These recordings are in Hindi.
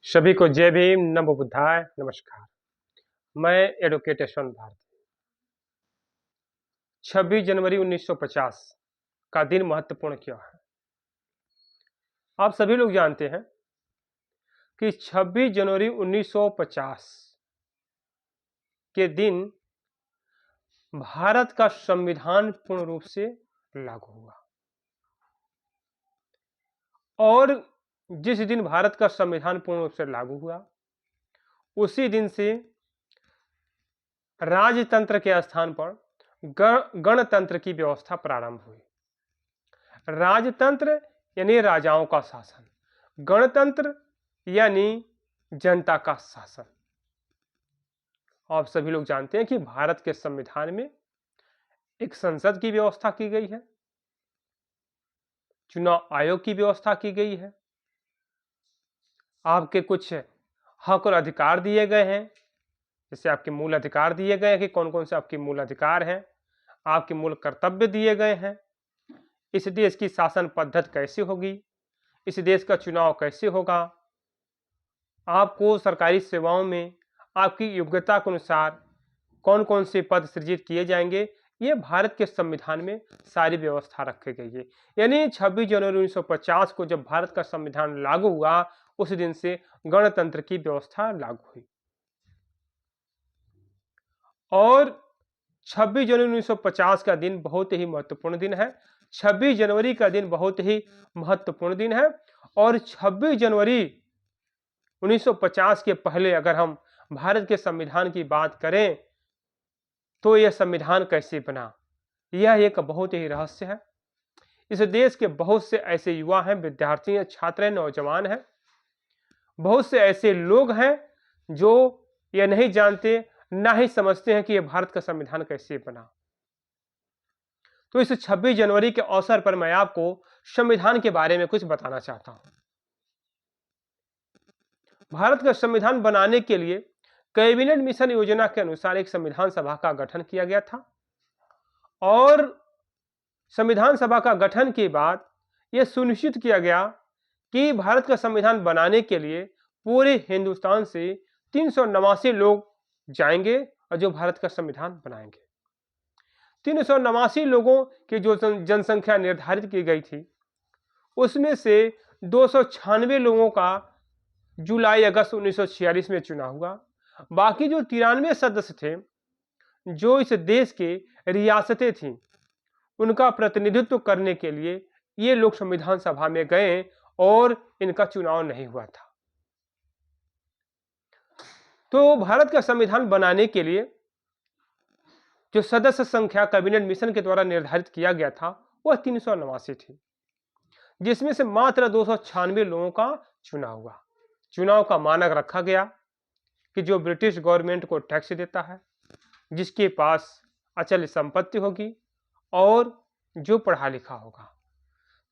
सभी को जय भीम, नमो बुद्धाय, नमस्कार। मैं एडवोकेट यशवंत भारती। 26 जनवरी 1950 का दिन महत्वपूर्ण क्यों है? आप सभी लोग जानते हैं कि 26 जनवरी 1950 के दिन भारत का संविधान पूर्ण रूप से लागू हुआ। और जिस दिन भारत का संविधान पूर्ण रूप से लागू हुआ, उसी दिन से राजतंत्र के स्थान पर गणतंत्र की व्यवस्था प्रारंभ हुई। राजतंत्र यानी राजाओं का शासन, गणतंत्र यानी जनता का शासन। आप सभी लोग जानते हैं कि भारत के संविधान में एक संसद की व्यवस्था की गई है, चुनाव आयोग की व्यवस्था की गई है, आपके कुछ हक और अधिकार दिए गए हैं। जैसे आपके मूल अधिकार दिए गए हैं कि कौन कौन से आपके मूल अधिकार हैं, आपके मूल कर्तव्य दिए गए हैं, इस देश की शासन पद्धति कैसे होगी, इस देश का चुनाव कैसे होगा, आपको सरकारी सेवाओं में आपकी योग्यता के अनुसार कौन कौन से पद सृजित किए जाएंगे, ये भारत के संविधान में सारी व्यवस्था रखी गई है। यानी 26 जनवरी 1950 को जब भारत का संविधान लागू हुआ, उस दिन से गणतंत्र की व्यवस्था लागू हुई। और 26 जनवरी 1950 का दिन बहुत ही महत्वपूर्ण दिन है। 26 जनवरी का दिन बहुत ही महत्वपूर्ण दिन है। और 26 जनवरी 1950 के पहले अगर हम भारत के संविधान की बात करें तो यह संविधान कैसे बना, यह एक बहुत ही रहस्य है। इस देश के बहुत से ऐसे युवा हैं, विद्यार्थी हैं, छात्र हैं, नौजवान हैं, बहुत से ऐसे लोग हैं जो यह नहीं जानते, ना ही समझते हैं कि यह भारत का संविधान कैसे बना। तो इस 26 जनवरी के अवसर पर मैं आपको संविधान के बारे में कुछ बताना चाहता हूं। भारत का संविधान बनाने के लिए कैबिनेट मिशन योजना के अनुसार एक संविधान सभा का गठन किया गया था। और संविधान सभा का गठन के बाद यह सुनिश्चित किया गया कि भारत का संविधान बनाने के लिए पूरे हिंदुस्तान से 389 लोग जाएंगे और जो भारत का संविधान बनाएंगे। 389 लोगों की जो जनसंख्या निर्धारित की गई थी, उसमें से 296 लोगों का जुलाई अगस्त 1946 में चुनाव हुआ। बाकी जो 93 सदस्य थे, जो इस देश के रियासतें थीं, उनका प्रतिनिधित्व करने के लिए ये लोग संविधान सभा में गए और इनका चुनाव नहीं हुआ था। तो भारत का संविधान बनाने के लिए जो सदस्य संख्या कैबिनेट मिशन के द्वारा निर्धारित किया गया था वह 389 थी, जिसमें से मात्र 296 लोगों का चुनाव हुआ। चुनाव का मानक रखा गया कि जो ब्रिटिश गवर्नमेंट को टैक्स देता है, जिसके पास अचल संपत्ति होगी और जो पढ़ा लिखा होगा।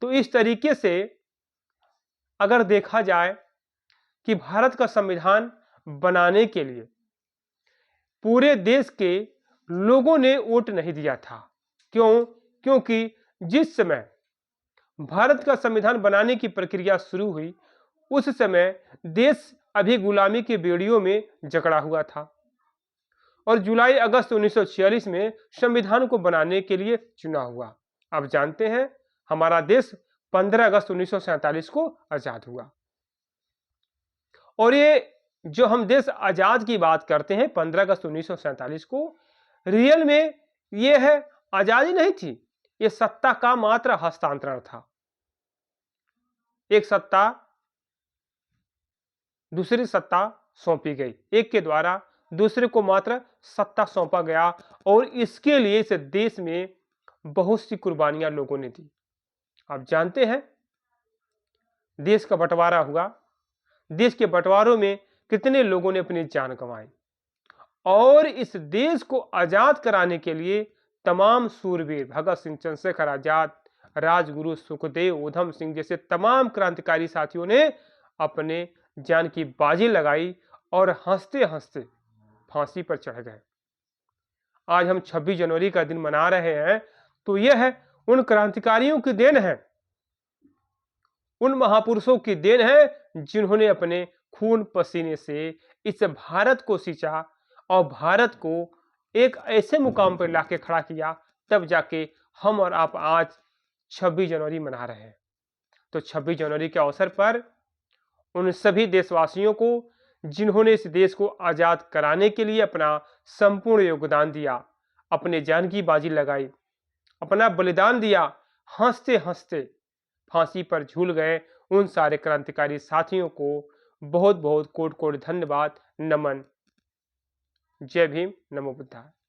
तो इस तरीके से अगर देखा जाए कि भारत का संविधान बनाने के लिए पूरे देश के लोगों ने वोट नहीं दिया था। क्यों? क्योंकि जिस समय भारत का संविधान बनाने की प्रक्रिया शुरू हुई, उस समय देश अभी गुलामी के बेड़ियों में जकड़ा हुआ था और जुलाई अगस्त 1946 में संविधान को बनाने के लिए चुनाव हुआ। आप जानते हैं हमारा देश 15 अगस्त 1947 को आजाद हुआ। और ये जो हम देश आजाद की बात करते हैं 15 अगस्त 1947 को, रियल में ये है आजादी नहीं थी, ये सत्ता का मात्र हस्तांतरण था। एक सत्ता दूसरी सत्ता सौंपी गई, एक के द्वारा दूसरे को मात्र सत्ता सौंपा गया। और इसके लिए इस देश में बहुत सी कुर्बानियां लोगों ने दी। आप जानते हैं देश का बंटवारा हुआ, देश के बंटवारों में कितने लोगों ने अपनी जान गंवाई। और इस देश को आजाद कराने के लिए तमाम सूरवीर, भगत सिंह, चंद्रशेखर आजाद, राजगुरु, सुखदेव, उधम सिंह जैसे तमाम क्रांतिकारी साथियों ने अपने जान की बाजी लगाई और हंसते हंसते फांसी पर चढ़ गए। आज हम 26 जनवरी का दिन मना रहे हैं तो यह है उन क्रांतिकारियों की देन है, उन महापुरुषों की देन है जिन्होंने अपने खून पसीने से इस भारत को सींचा और भारत को एक ऐसे मुकाम पर लाके खड़ा किया, तब जाके हम और आप आज 26 जनवरी मना रहे हैं। तो 26 जनवरी के अवसर पर उन सभी देशवासियों को जिन्होंने इस देश को आजाद कराने के लिए अपना संपूर्ण योगदान दिया, अपने जान की बाजी लगाई, अपना बलिदान दिया, हंसते हंसते फांसी पर झूल गए, उन सारे क्रांतिकारी साथियों को बहुत बहुत कोटि कोटि धन्यवाद, नमन। जय भीम, नमो बुद्धाय।